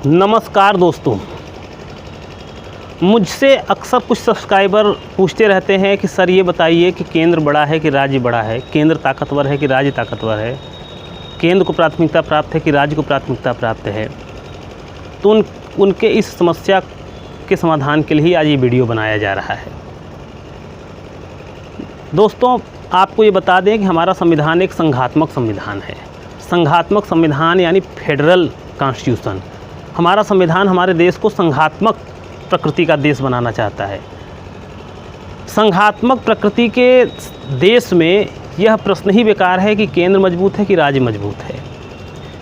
नमस्कार दोस्तों, मुझसे अक्सर कुछ सब्सक्राइबर पूछते रहते हैं कि सर ये बताइए कि केंद्र बड़ा है कि राज्य बड़ा है, केंद्र ताकतवर है कि राज्य ताकतवर है, केंद्र को प्राथमिकता प्राप्त है कि राज्य को प्राथमिकता प्राप्त है। तो उनके इस समस्या के समाधान के लिए आज ये वीडियो बनाया जा रहा है। दोस्तों, आपको ये बता दें कि हमारा संविधान एक संघात्मक संविधान है। संघात्मक संविधान यानी फेडरल कॉन्स्टिट्यूशन। हमारा संविधान हमारे देश को संघात्मक प्रकृति का देश बनाना चाहता है। संघात्मक प्रकृति के देश में यह प्रश्न ही बेकार है कि केंद्र मजबूत है कि राज्य मजबूत है,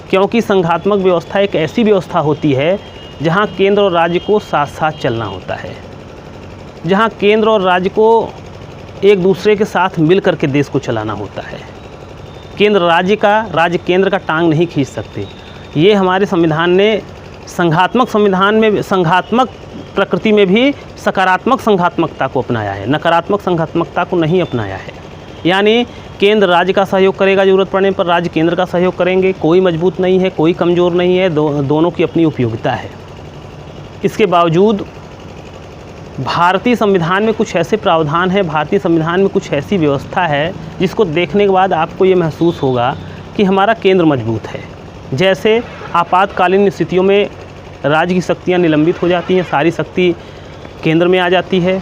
क्योंकि संघात्मक व्यवस्था एक ऐसी व्यवस्था होती है जहां केंद्र और राज्य को साथ साथ चलना होता है, जहां केंद्र और राज्य को एक दूसरे के साथ मिल कर के देश को चलाना होता है। केंद्र राज्य केंद्र का टांग नहीं खींच सकते। ये हमारे संविधान ने संघात्मक संविधान में संघात्मक प्रकृति में भी सकारात्मक संघात्मकता को अपनाया है, नकारात्मक संघात्मकता को नहीं अपनाया है। यानी केंद्र राज्य का सहयोग करेगा, ज़रूरत पड़ने पर राज्य केंद्र का सहयोग करेंगे। कोई मजबूत नहीं है, कोई कमज़ोर नहीं है, दोनों की अपनी उपयोगिता है। इसके बावजूद भारतीय संविधान में कुछ ऐसे प्रावधान है, भारतीय संविधान में कुछ ऐसी व्यवस्था है जिसको देखने के बाद आपको ये महसूस होगा कि हमारा केंद्र मजबूत है। जैसे आपातकालीन स्थितियों में राज्य की शक्तियाँ निलंबित हो जाती हैं, सारी शक्ति केंद्र में आ जाती है।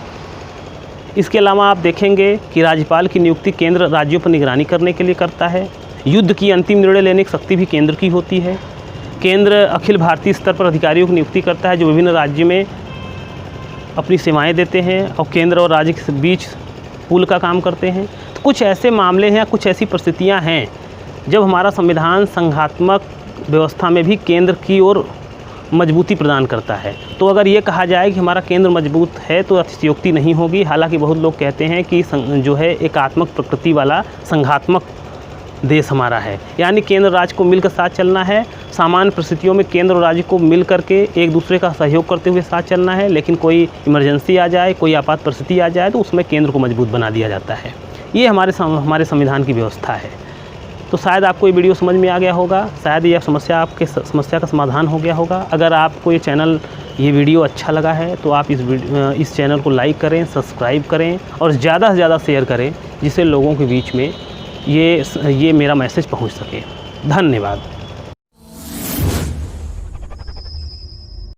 इसके अलावा आप देखेंगे कि राज्यपाल की नियुक्ति केंद्र राज्यों पर निगरानी करने के लिए करता है। युद्ध की अंतिम निर्णय लेने की शक्ति भी केंद्र की होती है। केंद्र अखिल भारतीय स्तर पर अधिकारियों की नियुक्ति करता है जो विभिन्न राज्य में अपनी सेवाएं देते हैं और केंद्र और राज्य के बीच पुल का काम करते हैं। तो कुछ ऐसे मामले हैं, कुछ ऐसी परिस्थितियां हैं जब हमारा संविधान संघात्मक व्यवस्था में भी केंद्र की ओर मजबूती प्रदान करता है। तो अगर ये कहा जाए कि हमारा केंद्र मजबूत है तो अतिशयोक्ति नहीं होगी। हालांकि बहुत लोग कहते हैं कि जो है एकात्मक प्रकृति वाला संघात्मक देश हमारा है, यानी केंद्र राज्य को मिलकर साथ चलना है। सामान्य परिस्थितियों में केंद्र और राज्य को मिल करके एक दूसरे का सहयोग करते हुए साथ चलना है, लेकिन कोई इमरजेंसी आ जाए, कोई आपात परिस्थिति आ जाए तो उसमें केंद्र को मजबूत बना दिया जाता है। ये हमारे संविधान की व्यवस्था है। तो शायद आपको ये वीडियो समझ में आ गया होगा, शायद यह समस्या का समाधान हो गया होगा। अगर आपको ये वीडियो अच्छा लगा है तो आप इस चैनल को लाइक करें, सब्सक्राइब करें और ज़्यादा से ज़्यादा शेयर करें, जिससे लोगों के बीच में ये मेरा मैसेज पहुंच सके। धन्यवाद।